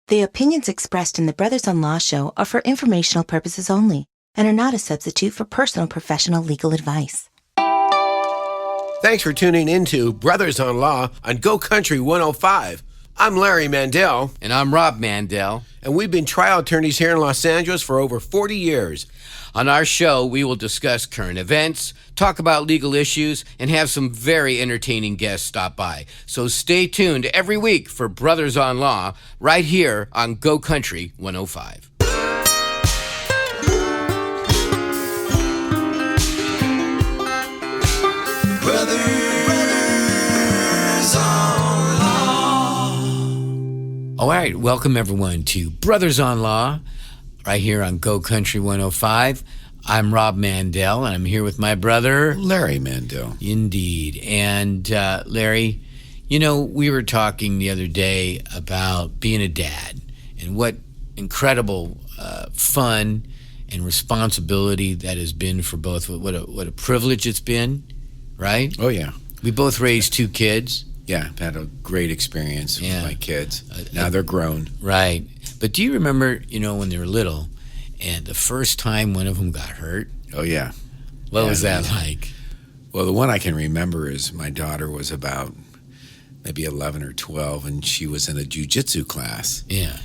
The opinions expressed in the Brothers-in-Law show are for informational purposes only and are not a substitute for personal professional legal advice. Thanks for tuning into Brothers-in-Law on Go Country 105. I'm Larry Mandel. And I'm Rob Mandel. And we've been trial attorneys here in Los Angeles for over 40 years. On our show, we will discuss current events, talk about legal issues, and have some very entertaining guests stop by. So stay tuned every week for Brothers-in-Law right here on Go Country 105. All right, welcome everyone to Brothers-in-Law right here on Go Country 105. I'm Rob Mandel, and I'm here with my brother... Larry Mandel. Indeed. And Larry, you know, we were talking the other day about being a dad and what incredible fun and responsibility that has been for both. What a privilege it's been, right? Oh, yeah. We both raised two kids. Yeah, I've had a great experience with my kids. Now they're grown. Right. But do you remember, you know, when they were little and the first time one of them got hurt? Oh, yeah. What was that like? Well, the one I can remember is my daughter was about maybe 11 or 12, and she was in a jiu-jitsu class. Yeah.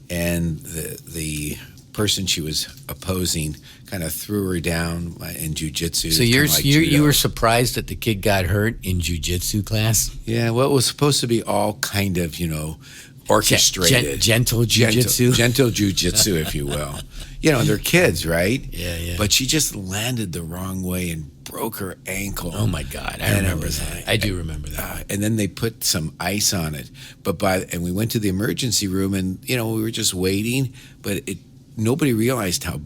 And the person she was opposing kind of threw her down in jiu-jitsu. So you were surprised that the kid got hurt in jiu-jitsu class? Yeah, well, it was supposed to be all kind of, you know, orchestrated. Gentle jiu-jitsu? Gentle jiu-jitsu, if you will. You know, they're kids, right? Yeah. But she just landed the wrong way and broke her ankle. Oh, my God. I remember that. I do remember that. And then they put some ice on it. And we went to the emergency room, and, you know, we were just waiting, but nobody realized how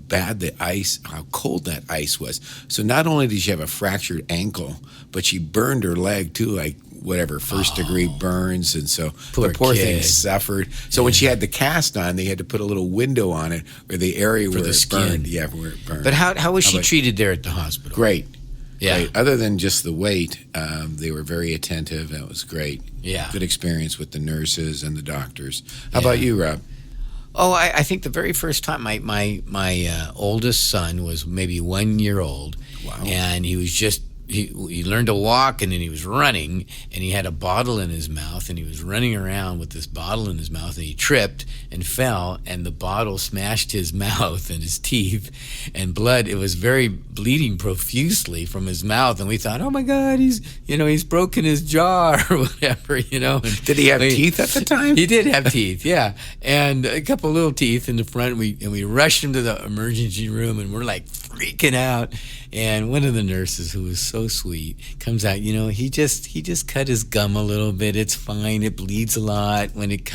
cold that ice was. So not only did she have a fractured ankle, but she burned her leg too, like whatever, first-degree burns. And so the poor thing suffered. So when she had the cast on, they had to put a little window on it or the area where it burned. Yeah, where it burned. But how was she treated there at the hospital? Great. Yeah. Great. Other than just the wait, they were very attentive. That was great. Yeah. Good experience with the nurses and the doctors. How about you, Rob? Oh, I think the very first time my oldest son was maybe 1 year old. Wow. And he was he learned to walk, and then he was running, and he had a bottle in his mouth, and he was running around with this bottle in his mouth, and he tripped and fell, and the bottle smashed his mouth and his teeth, and blood. It was bleeding profusely from his mouth, and we thought, oh my God, he's broken his jaw or whatever, you know. Did he have teeth at the time? He did have teeth, yeah, and a couple little teeth in the front. We rushed him to the emergency room, and we're like freaking out. And one of the nurses, who was so sweet, comes out. You know, he just cut his gum a little bit. It's fine. It bleeds a lot when it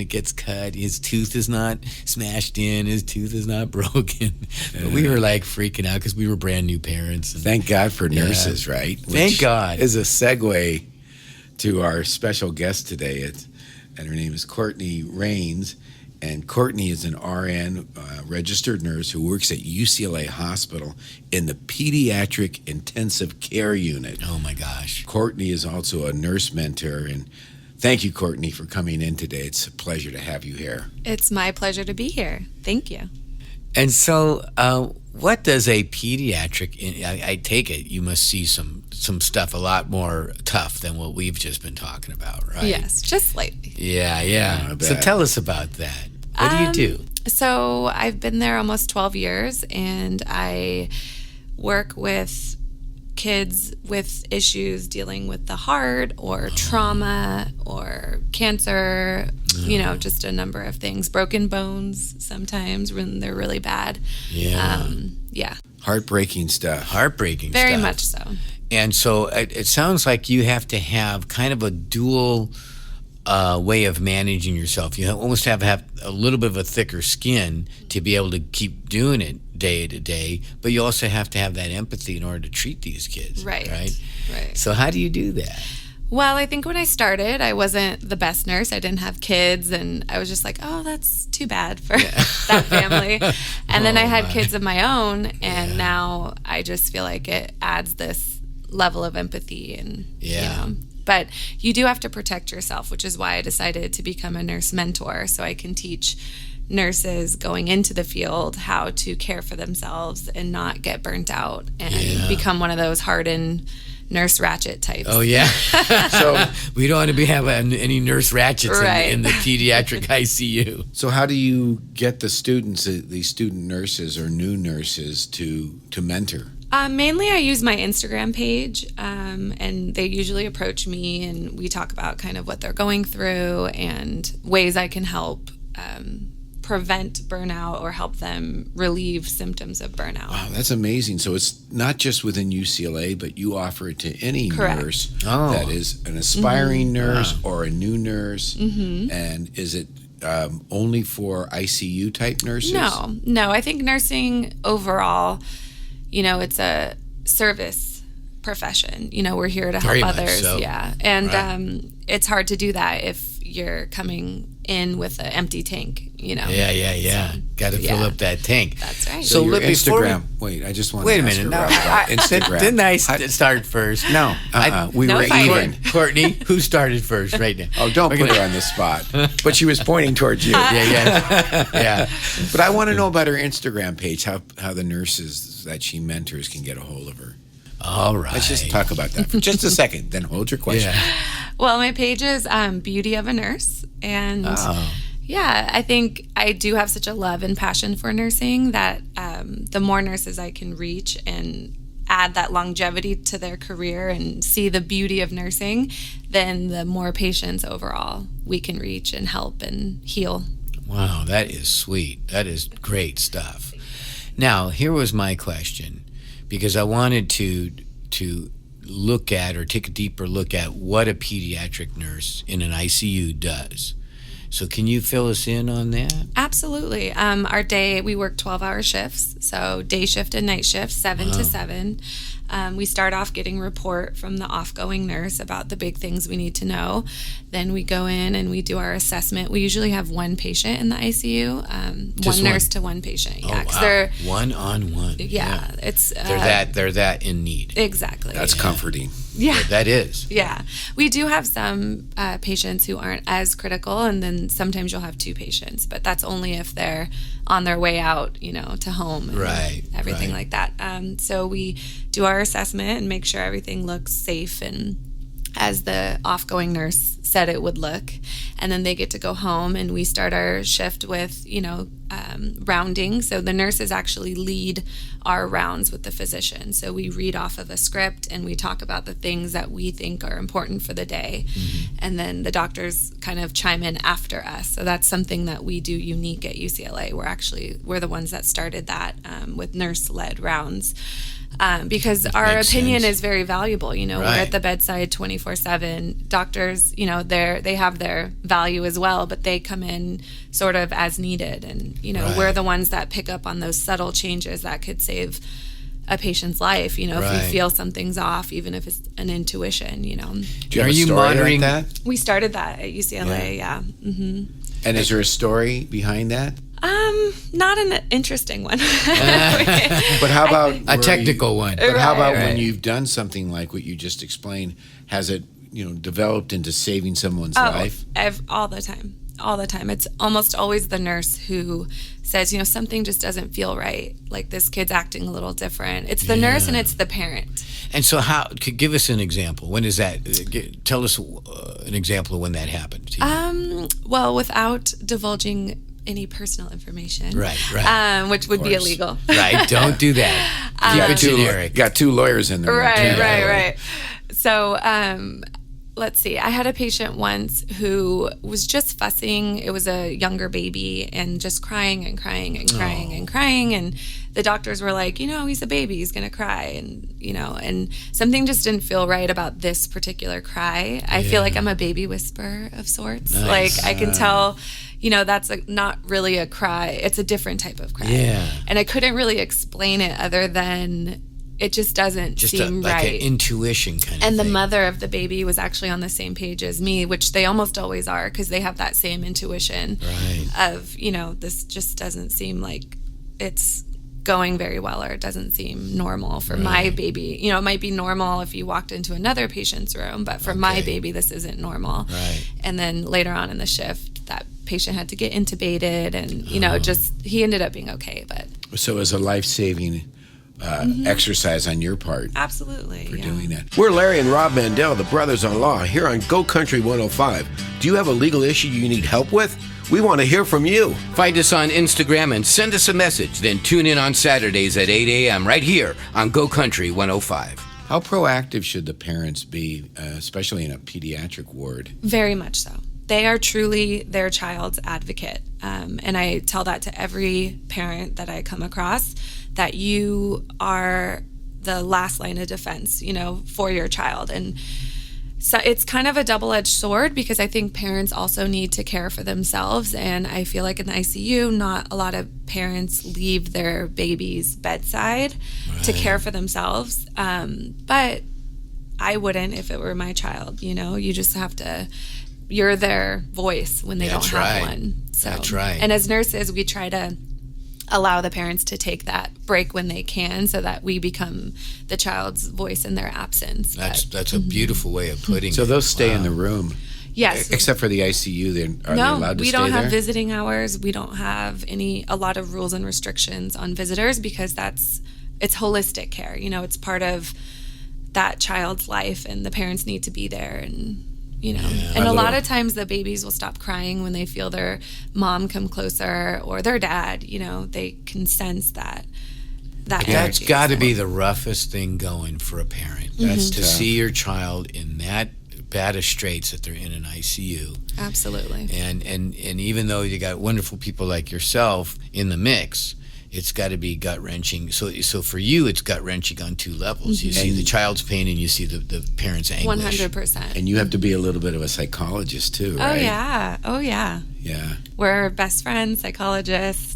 gets cut. His tooth is not smashed in. His tooth is not broken. But we were like freaking out because we were brand new parents. And, thank God for nurses, right? Thank God. Is a segue to our special guest today. And her name is Courtney Rains. And Courtney is an RN, registered nurse who works at UCLA Hospital in the Pediatric Intensive Care Unit. Oh, my gosh. Courtney is also a nurse mentor. And thank you, Courtney, for coming in today. It's a pleasure to have you here. It's my pleasure to be here. Thank you. And so what does a pediatric, I take it you must see some stuff a lot more tough than what we've just been talking about, right? Yes, just slightly. Yeah. So tell us about that. What do you do? So I've been there almost 12 years, and I work with kids with issues dealing with the heart or trauma or cancer, you know, just a number of things. Broken bones sometimes when they're really bad. Yeah. Heartbreaking stuff. Very much so. And so it sounds like you have to have kind of a dual way of managing yourself. You almost have to have a little bit of a thicker skin to be able to keep doing it day to day, but you also have to have that empathy in order to treat these kids. Right. So how do you do that? Well, I think when I started, I wasn't the best nurse. I didn't have kids, and I was just like, oh, that's too bad for that family. And then I had kids of my own, and now I just feel like it adds this level of empathy and, you know. But you do have to protect yourself, which is why I decided to become a nurse mentor, so I can teach nurses going into the field how to care for themselves and not get burnt out and become one of those hardened Nurse Ratchet types. Oh, yeah. So we don't want to have any Nurse Ratchets in the pediatric ICU. So how do you get the students, these student nurses or new nurses, to mentor? Mainly I use my Instagram page, and they usually approach me, and we talk about kind of what they're going through and ways I can help prevent burnout or help them relieve symptoms of burnout. Wow, that's amazing. So it's not just within UCLA, but you offer it to any nurse that is an aspiring nurse or a new nurse. And is it only for ICU type nurses? No. I think nursing overall, it's a service profession. We're here to help Very others. much so. Yeah. And it's hard to do that if you're coming in with an empty tank, Yeah. Got to fill up that tank. That's right. So your before Instagram. Wait, I just want Wait to a ask minute. her No, about Instagram. Didn't I start first? No, we No were fighting. even. Courtney, who started first right now? Oh, don't put her on the spot. But she was pointing towards you. Yeah. But I want to know about her Instagram page, how the nurses that she mentors can get a hold of her. All right. Let's just talk about that for just a second, then hold your question. Yeah. Well, my page is Beauty of a Nurse. And I think I do have such a love and passion for nursing that the more nurses I can reach and add that longevity to their career and see the beauty of nursing, then the more patients overall we can reach and help and heal. Wow, that is sweet. That is great stuff. Now, here was my question, because I wanted to look at or take a deeper look at what a pediatric nurse in an ICU does. So can you fill us in on that? Absolutely. Our day, we work 12-hour shifts, so day shift and night shift, 7 to 7. We start off getting a report from the off-going nurse about the big things we need to know. Then we go in and we do our assessment. We usually have one patient in the ICU, one nurse to one patient. Yeah, 'cause they're one-on-one. Yeah, it's they're that in need. exactly. That's comforting. Yeah. That is. Yeah. We do have some patients who aren't as critical, and then sometimes you'll have two patients, but that's only if they're on their way out, to home and everything like that. So we do our assessment and make sure everything looks safe and as the off-going nurse said it would look. And then they get to go home, and we start our shift with, rounding. So the nurses actually lead our rounds with the physician. So we read off of a script and we talk about the things that we think are important for the day. And then the doctors kind of chime in after us. So that's something that we do unique at UCLA. We're the ones that started that with nurse-led rounds. Because our opinion is very valuable. We're at the bedside 24/7. Doctors, they have their value as well, but they come in sort of as needed. And, we're the ones that pick up on those subtle changes that could save a patient's life, if you feel something's off, even if it's an intuition, Do you have Are a you story monitoring like that? We started that at UCLA, yeah. And is there a story behind that? Not an interesting one. But how about A technical one. But how about Right. when you've done something like what you just explained? Has it, developed into saving someone's life? All the time. It's almost always the nurse who says, something just doesn't feel right. Like this kid's acting a little different. It's the nurse and it's the parent. And so give us an example. When is that? Tell us an example of when that happened to you. Well, without divulging any personal information. Right. Which would be illegal. Right. Don't do that. Keep it generic. Got two lawyers in there. Right. So, let's see. I had a patient once who was just fussing. It was a younger baby and just crying and crying and crying and crying. And the doctors were like, he's a baby. He's going to cry. And, and something just didn't feel right about this particular cry. I feel like I'm a baby whisperer of sorts. Nice. Like I can tell, that's not really a cry. It's a different type of cry. Yeah. And I couldn't really explain it other than it just doesn't seem like right. an intuition kind of And the thing. mother of the baby was actually on the same page as me, which they almost always are because they have that same intuition of, this just doesn't seem like it's going very well, or it doesn't seem normal for my baby. You know, it might be normal if you walked into another patient's room, but for my baby, this isn't normal. Right. And then later on in the shift, that patient had to get intubated, and, you know, just, he ended up being okay, but. So it was a life-saving exercise on your part. Absolutely. For doing that. We're Larry and Rob Mandel, the brothers-in-law, here on Go Country 105. Do you have a legal issue you need help with? We want to hear from you. Find us on Instagram and send us a message. Then tune in on Saturdays at 8 a.m. right here on Go Country 105. How proactive should the parents be, especially in a pediatric ward? Very much so. They are truly their child's advocate. And I tell that to every parent that I come across, that you are the last line of defense, you know, for your child. And so it's kind of a double-edged sword, because I think parents also need to care for themselves. And I feel like in the ICU, not a lot of parents leave their baby's bedside to care for themselves. But I wouldn't if it were my child, you know. You just have to, you're their voice when they don't have one. So, That's right. And as nurses, we try to allow the parents to take that break when they can, so that we become the child's voice in their absence. That's a beautiful way of putting it. So they'll stay in the room. Yes. Except for the ICU, then are they No, allowed to we stay don't there? have visiting hours. We don't have a lot of rules and restrictions on visitors, because it's holistic care. You know, it's part of that child's life, and the parents need to be there. And, you know, and a lot of times the babies will stop crying when they feel their mom come closer, or their dad. You know, they can sense that That's energy. got to be the roughest thing going for a parent. That's to see your child in that bad of straits that they're in an ICU. Absolutely. And even though you got wonderful people like yourself in the mix, it's got to be gut-wrenching. So for you, it's gut-wrenching on two levels. You see the child's pain, and you see the parent's anguish. 100%. And you have to be a little bit of a psychologist too, right? Oh yeah. Yeah. We're best friends, psychologists,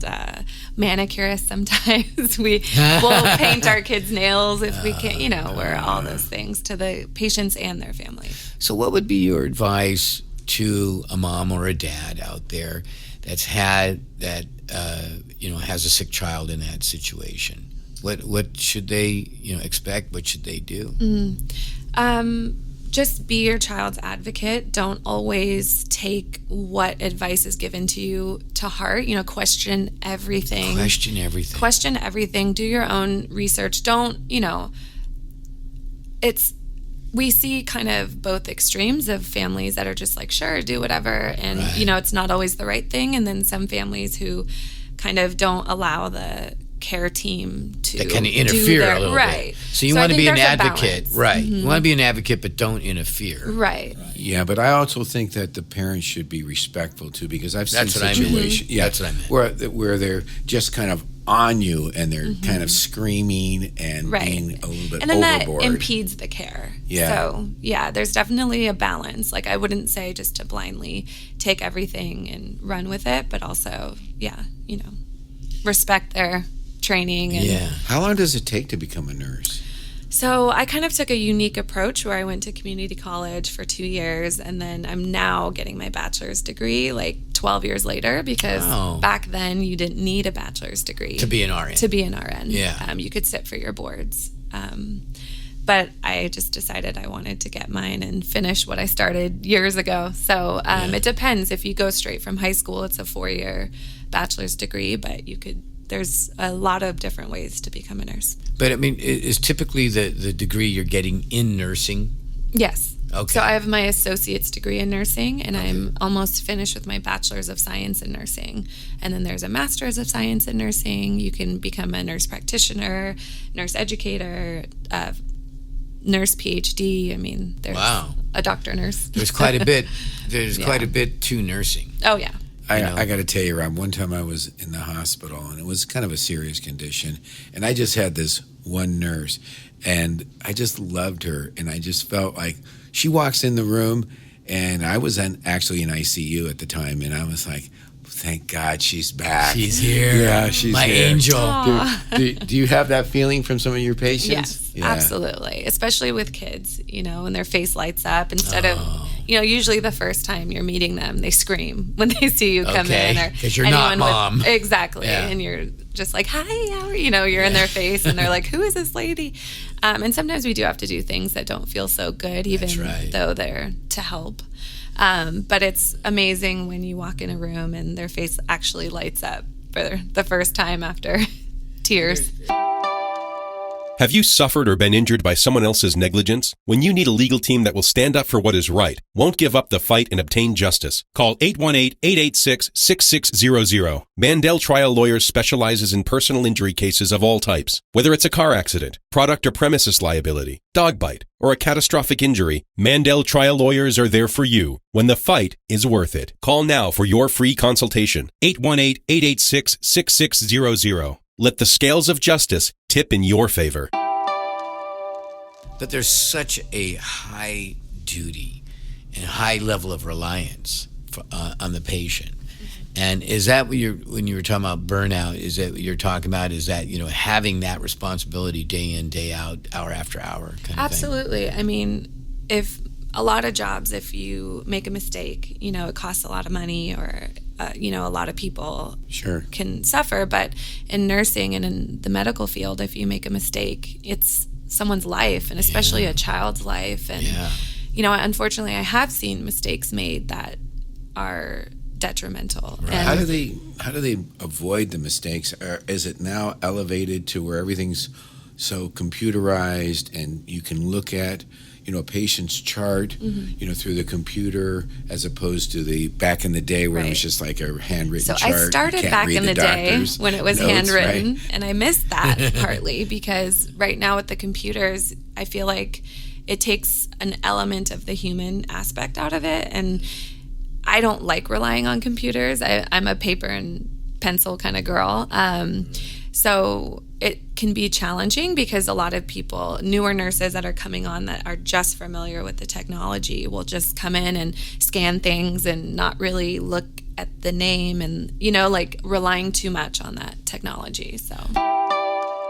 manicurists sometimes. We'll paint our kids' nails if we can. You know, we're all those things to the patients and their family. So what would be your advice to a mom or a dad out there that's had that, has a sick child in that situation? What should they, expect? What should they do? Just be your child's advocate. Don't always take what advice is given to you to heart. Question everything. Question everything. Do your own research. We see kind of both extremes of families that are just like, sure, do whatever. And, it's not always the right thing. And then some families who kind of don't allow the care team to that kind of interfere a little bit. So you want to be an advocate, right? Mm-hmm. You want to be an advocate, but don't interfere, right? Yeah, but I also think that the parents should be respectful too, because I've seen situations. Yeah, that's what I meant. Where they're just kind of on you, and they're kind of screaming and being a little bit and then overboard. That impedes the care. Yeah. So there's definitely a balance. Like, I wouldn't say just to blindly take everything and run with it, but also, respect their training. And How long does it take to become a nurse? So I kind of took a unique approach where I went to community college for 2 years, and then I'm now getting my bachelor's degree like 12 years later, because back then you didn't need a bachelor's degree to be an RN. Yeah. You could sit for your boards. But I just decided I wanted to get mine and finish what I started years ago. So it depends. If you go straight from high school, it's a 4-year bachelor's degree, but there's a lot of different ways to become a nurse. But I mean, is typically the degree you're getting in nursing? Yes. Okay. So I have my associate's degree in nursing, and I'm almost finished with my bachelor's of science in nursing. And then there's a master's of science in nursing. You can become a nurse practitioner, nurse educator, nurse PhD. I mean, there's a doctor nurse. There's quite a bit. There's quite a bit to nursing. Oh, yeah. I got to tell you, Rob, one time I was in the hospital, and it was kind of a serious condition, and I just had this one nurse, and I just loved her, and I just felt like she walks in the room, and I was actually in ICU at the time, and I was like, thank God she's back. She's here. Yeah, she's my here. angel. Do you have that feeling from some of your patients? Yes, absolutely. Especially with kids, when their face lights up instead of, usually the first time you're meeting them, they scream when they see you come in. Because you're not mom. Exactly. Yeah. And you're just like, hi, how are you? You're in their face and they're like, who is this lady? And sometimes we do have to do things that don't feel so good, even though they're to help. But it's amazing when you walk in a room and their face actually lights up for the first time after tears. Have you suffered or been injured by someone else's negligence? When you need a legal team that will stand up for what is right, won't give up the fight and obtain justice, call 818-886-6600. Mandel Trial Lawyers specializes in personal injury cases of all types. Whether it's a car accident, product or premises liability, dog bite, or a catastrophic injury, Mandel Trial Lawyers are there for you when the fight is worth it. Call now for your free consultation. 818-886-6600. Let the scales of justice tip in your favor. But there's such a high duty and high level of reliance on the patient. And is that what when you were talking about burnout, is that what you're talking about? Is that, having that responsibility day in, day out, hour after hour kind of thing? Absolutely. I mean, if a lot of jobs, if you make a mistake, it costs a lot of money or a lot of people can suffer. But in nursing and in the medical field, if you make a mistake, it's someone's life, and especially a child's life. And, unfortunately, I have seen mistakes made that are detrimental. Right. And How do they avoid the mistakes? Or is it now elevated to where everything's so computerized and you can look at a patient's chart, through the computer, as opposed to the back in the day where it was just like a handwritten chart. So I started back in the day when it was handwritten, and I missed that partly because right now with the computers, I feel like it takes an element of the human aspect out of it, and I don't like relying on computers. I'm a paper and pencil kind of girl. So it can be challenging because a lot of people, newer nurses that are coming on that are just familiar with the technology, will just come in and scan things and not really look at the name and, relying too much on that technology. So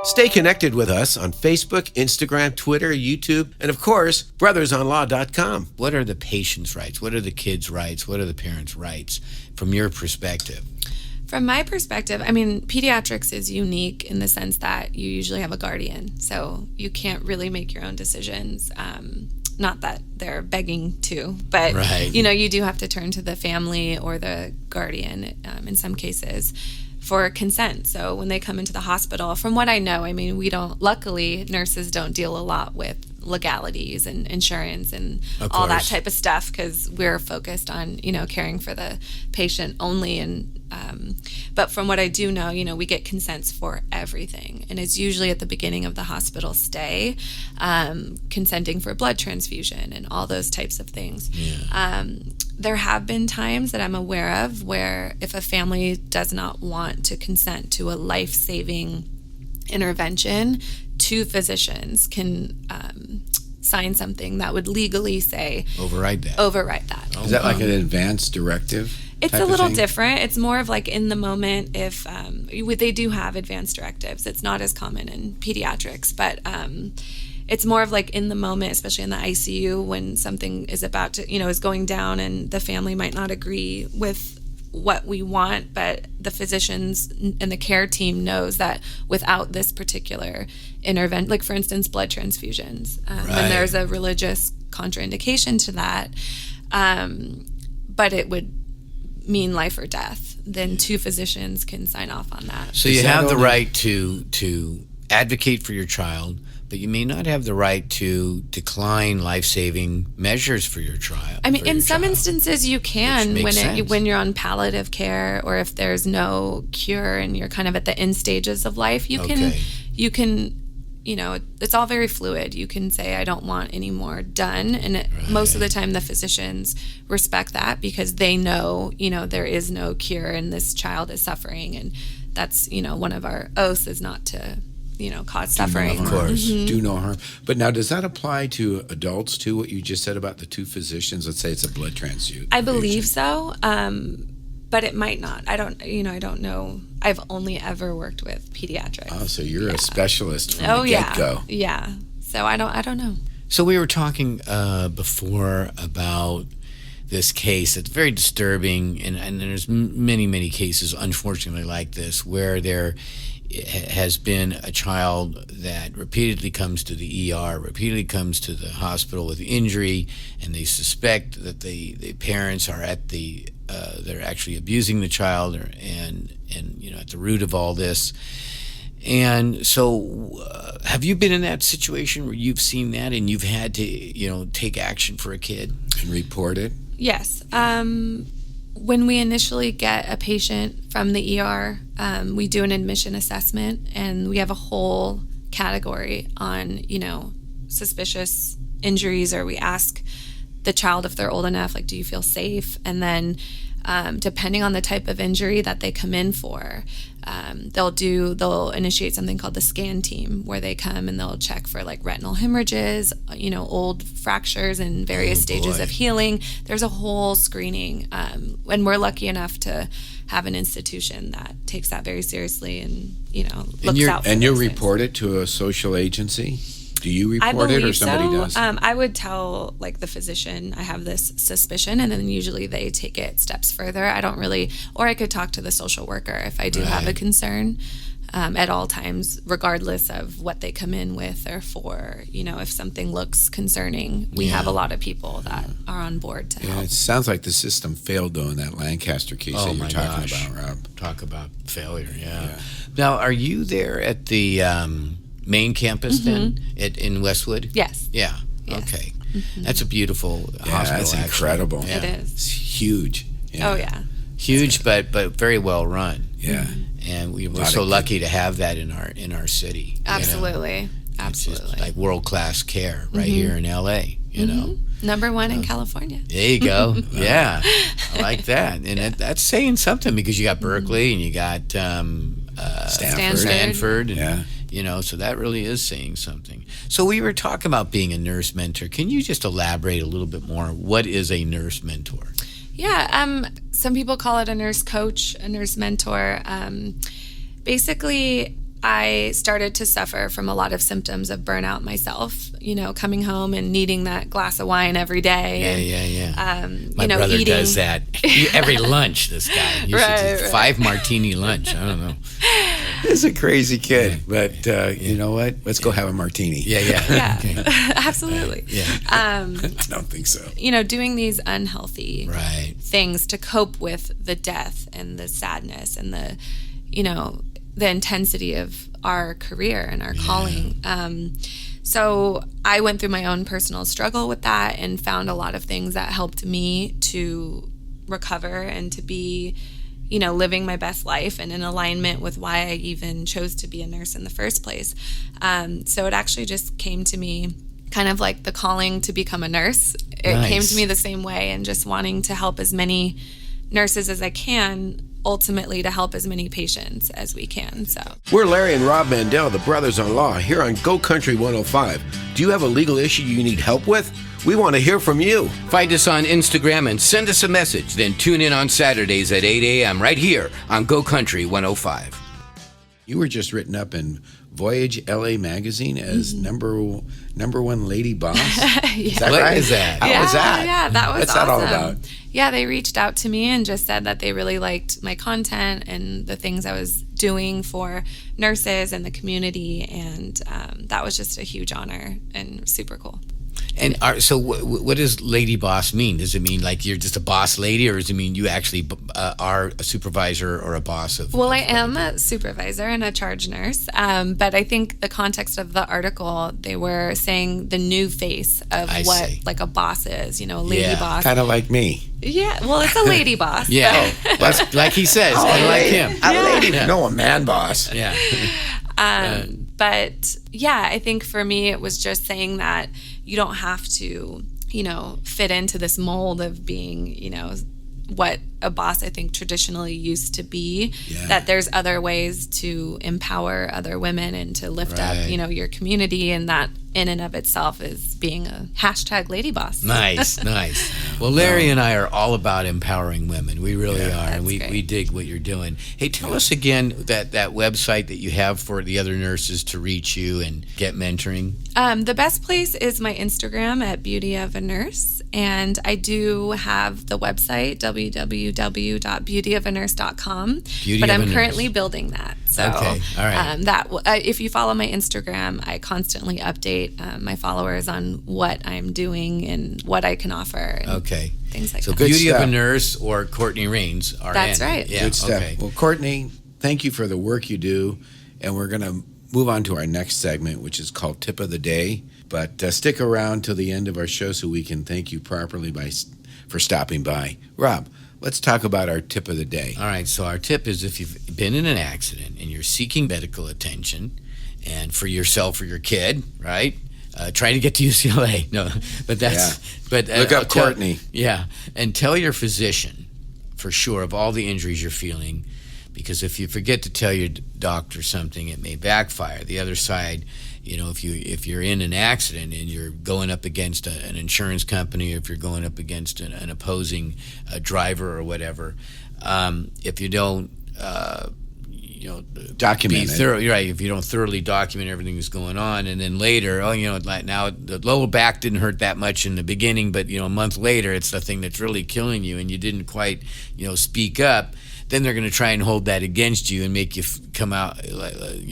Stay connected with us on Facebook, Instagram, Twitter, YouTube, and of course, brothersonlaw.com. What are the patient's rights? What are the kids' rights? What are the parents' rights from your perspective? From my perspective, I mean, pediatrics is unique in the sense that you usually have a guardian, so you can't really make your own decisions. Not that they're begging to, but you do have to turn to the family or the guardian in some cases for consent. So when they come into the hospital, from what I know, I mean, luckily, nurses don't deal a lot with legalities and insurance and all that type of stuff because we're focused on, caring for the patient only. And but from what I do know, we get consents for everything. And it's usually at the beginning of the hospital stay, consenting for blood transfusion and all those types of things. Yeah. There have been times that I'm aware of where if a family does not want to consent to a life-saving intervention, two physicians can sign something that would legally say override that. Oh, is that like an advance directive? It's a little different. It's more of like in the moment. If they do have advanced directives, it's not as common in pediatrics, but it's more of like in the moment, especially in the ICU when something is about to, is going down and the family might not agree with what we want, but the physicians and the care team knows that without this particular intervention, like for instance, blood transfusions, when there's a religious contraindication to that, but it would mean life or death, then two physicians can sign off on that. So you have the right to advocate for your child, but you may not have the right to decline life-saving measures for your child. I mean, in some instances you can when you're on palliative care or if there's no cure and you're kind of at the end stages of life, you can it's all very fluid. You can say, I don't want any more done. And most of the time the physicians respect that because they know, there is no cure and this child is suffering. And that's, one of our oaths is not to, cause suffering. Of course. Do no harm. But now, does that apply to adults too, what you just said about the two physicians? Let's say it's a blood transfusion. I believe so. But it might not. I don't know. I've only ever worked with pediatrics. Oh, so you're a specialist from the get-go. Yeah. So I don't know. So we were talking before about this case. It's very disturbing, and there's many cases, unfortunately, like this, where there has been a child that repeatedly comes to the ER, repeatedly comes to the hospital with injury, and they suspect that the parents are at they're actually abusing the child, and at the root of all this. And so, have you been in that situation where you've seen that and you've had to, take action for a kid And report it? Yes. When we initially get a patient from the ER, we do an admission assessment, and we have a whole category on, suspicious injuries, or we ask the child if they're old enough, like, do you feel safe? And then depending on the type of injury that they come in for, they'll initiate something called the scan team, where they come and they'll check for like retinal hemorrhages, old fractures and various stages of healing. There's a whole screening, and we're lucky enough to have an institution that takes that very seriously and looks out for And you those things. report it to a social agency? Do you I report believe it, or somebody so. does? I would tell like the physician, I have this suspicion, and then usually they take it steps further. I don't really, or I could talk to the social worker if I do have a concern at all times, regardless of what they come in with or for. If something looks concerning, we have a lot of people that are on board to help. It sounds like the system failed, though, in that Lancaster case that you're talking about, Rob. Talk about failure, yeah. Now, are you there at the main campus then in Westwood? Yes. Yeah. Yes. Okay. That's a beautiful hospital. That's actually. incredible. Yeah. It is. It's huge. Yeah. Oh, yeah. Huge, but very well run. Yeah. And we're so lucky to have that in our city. Absolutely. It's just Absolutely. like world class care right here in LA. Number one in California. There you go. Yeah, I like that, and that's saying something, because you got Berkeley and you got Stanford, and, so that really is saying something. So we were talking about being a nurse mentor. Can you just elaborate a little bit more? What is a nurse mentor? Yeah, some people call it a nurse coach, a nurse mentor. Basically, I started to suffer from a lot of symptoms of burnout myself, coming home and needing that glass of wine every day. Yeah. My brother eating. does that every lunch, this guy. Right. 5 martini lunch. I don't know. He's a crazy kid, but you know what? Let's go have a martini. Yeah, Okay. Absolutely. I don't think so. Doing these unhealthy things to cope with the death and the sadness and the intensity of our career and our calling. So I went through my own personal struggle with that and found a lot of things that helped me to recover and to be, living my best life and in alignment with why I even chose to be a nurse in the first place. So it actually just came to me kind of like the calling to become a nurse. It came to me the same way, and just wanting to help as many nurses as I can, ultimately to help as many patients as we can. So We're Larry and Rob Mandel, the brothers-in-law, here on Go Country 105. Do you have a legal issue you need help with? We want to hear from you. Find us on Instagram and send us a message. Then tune in on Saturdays at 8 a.m. right here on Go Country 105. You were just written up in Voyage LA magazine as number one lady boss. Is that What right? is that? How was that? Yeah, that was What's awesome. that all about? Yeah, they reached out to me and just said that they really liked my content and the things I was doing for nurses and the community, and that was just a huge honor and super cool. And so what does lady boss mean? Does it mean like you're just a boss lady, or does it mean you actually are a supervisor or a boss of? Well, I am a supervisor and a charge nurse, but I think the context of the article, they were saying the new face of like a boss is, a lady boss. Kind of like me. Yeah, well, it's a lady boss. Yeah, that's like he says, kind of like him. A lady, no, a man boss. Yeah. But yeah, I think for me, it was just saying that you don't have to, fit into this mold of being, what a boss, I think, traditionally used to be. Yeah. That there's other ways to empower other women and to lift up, your community, and that in and of itself is being a #lady boss. Nice. Well, Larry and I are all about empowering women. We really are, and we great. dig what you're doing. Hey, tell us again that website that you have for the other nurses to reach you and get mentoring. The best place is my Instagram at Beauty of a Nurse, and I do have the website www.beautyofanurse.com. But I'm currently building that. So, okay, all right. If you follow my Instagram, I constantly update my followers on what I'm doing and what I can offer. And things like so that. Beauty of a Nurse or Courtnnie Rains are That's in. right. Yeah, Good stuff. okay. Well, Courtney, thank you for the work you do, and we're going to move on to our next segment, which is called Tip of the Day. But stick around till the end of our show so we can thank you properly for stopping by. Rob, let's talk about our tip of the day. All right, so our tip is if you've been in an accident and you're seeking medical attention, and for yourself or your kid, right? Try to get to UCLA. No, but that's... But look up Courtney. And tell your physician, for sure, of all the injuries you're feeling, because if you forget to tell your doctor something, it may backfire. The other side, if you're in an accident and you're going up against an insurance company, or if you're going up against an opposing driver or whatever, if you don't, document it. Right? If you don't thoroughly document everything that's going on, and then later, like now the lower back didn't hurt that much in the beginning, but a month later, it's the thing that's really killing you, and you didn't quite, speak up. Then they're going to try and hold that against you and make you come out,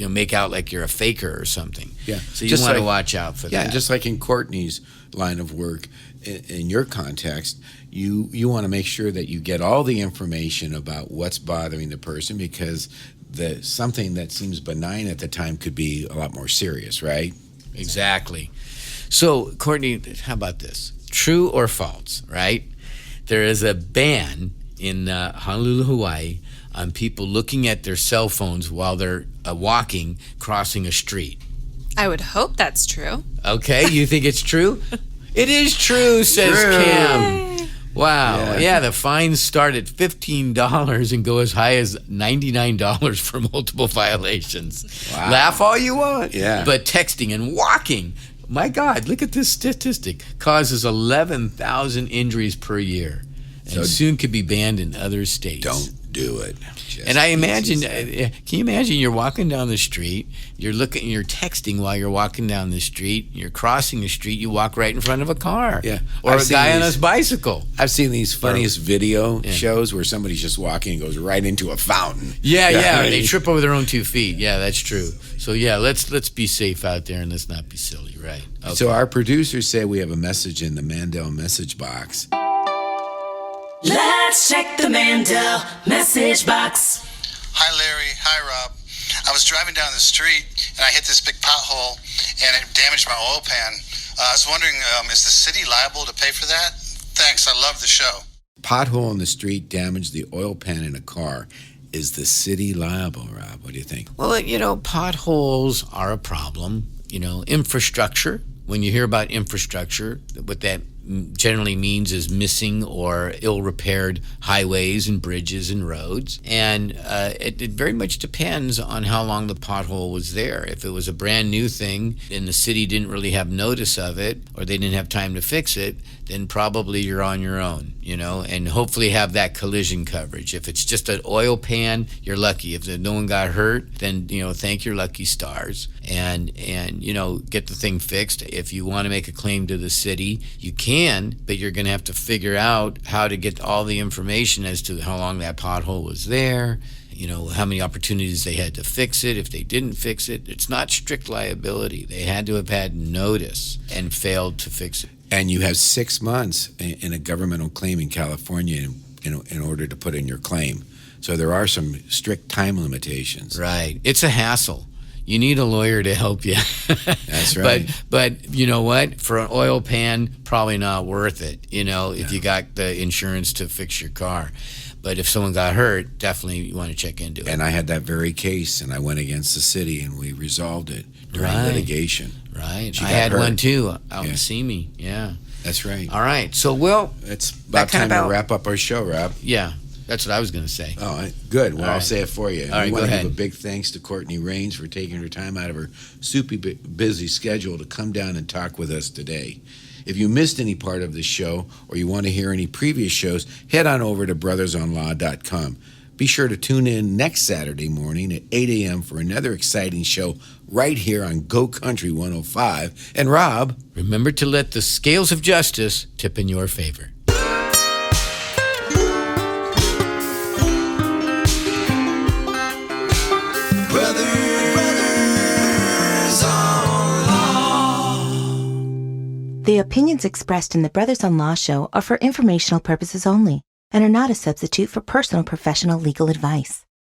make out like you're a faker or something. Yeah. So you want to watch out for that. Yeah, just like in Courtney's line of work, in your context, you want to make sure that you get all the information about what's bothering the person, because something that seems benign at the time could be a lot more serious, right? Exactly. So, Courtney, how about this? True or false, right? There is a ban in Honolulu, Hawaii, on people looking at their cell phones while they're walking, crossing a street. I would hope that's true. Okay, you think it's true? It is true, says Cam. Wow. Yeah, the fines start at $15 and go as high as $99 for multiple violations. Wow. Laugh all you want. Yeah. But texting and walking, my God, look at this statistic, causes 11,000 injuries per year. And soon could be banned in other states. Don't do it. And I imagine, can you imagine you're walking down the street, you're texting while you're walking down the street, you're crossing the street, you walk right in front of a car. Yeah. Or a guy on his bicycle. I've seen these funniest video shows where somebody's just walking and goes right into a fountain. Yeah. They trip over their own 2 feet. Yeah, that's true. So yeah, let's be safe out there and let's not be silly, right? Okay. So our producers say we have a message in the Mandel message box. Let's check the Mandel message box. Hi, Larry. Hi, Rob. I was driving down the street and I hit this big pothole and it damaged my oil pan. I was wondering, is the city liable to pay for that? Thanks. I love the show. Pothole in the street damaged the oil pan in a car. Is the city liable, Rob? What do you think? Well, potholes are a problem. Infrastructure. When you hear about infrastructure, what that generally means is missing or ill-repaired highways and bridges and roads. And it very much depends on how long the pothole was there. If it was a brand new thing and the city didn't really have notice of it, or they didn't have time to fix it, then probably you're on your own, and hopefully have that collision coverage. If it's just an oil pan, you're lucky. If no one got hurt, then, thank your lucky stars and get the thing fixed. If you want to make a claim to the city, you can, but you're going to have to figure out how to get all the information as to how long that pothole was there, how many opportunities they had to fix it. If they didn't fix it, it's not strict liability. They had to have had notice and failed to fix it. And you have 6 months in a governmental claim in California in order to put in your claim. So there are some strict time limitations. Right. It's a hassle. You need a lawyer to help you. That's right. But you know what? For an oil pan, probably not worth it, if you got the insurance to fix your car. But if someone got hurt, definitely you want to check into it. And I had that very case, and I went against the city, and we resolved it during litigation. Right. She I got had hurt. one, too, out in Simi. Yeah. That's right. All right. So, well, it's about time to wrap up our show, Rob. Yeah. That's what I was going to say. Oh, good. Well, All I'll right. say it for you. All right, we want go to ahead. give a big thanks to Courtney Rains for taking her time out of her super busy schedule to come down and talk with us today. If you missed any part of the show or you want to hear any previous shows, head on over to brothersonlaw.com. Be sure to tune in next Saturday morning at 8 a.m. for another exciting show right here on Go Country 105. And Rob, remember to let the scales of justice tip in your favor. The opinions expressed in the Brothers on Law show are for informational purposes only and are not a substitute for personal professional legal advice.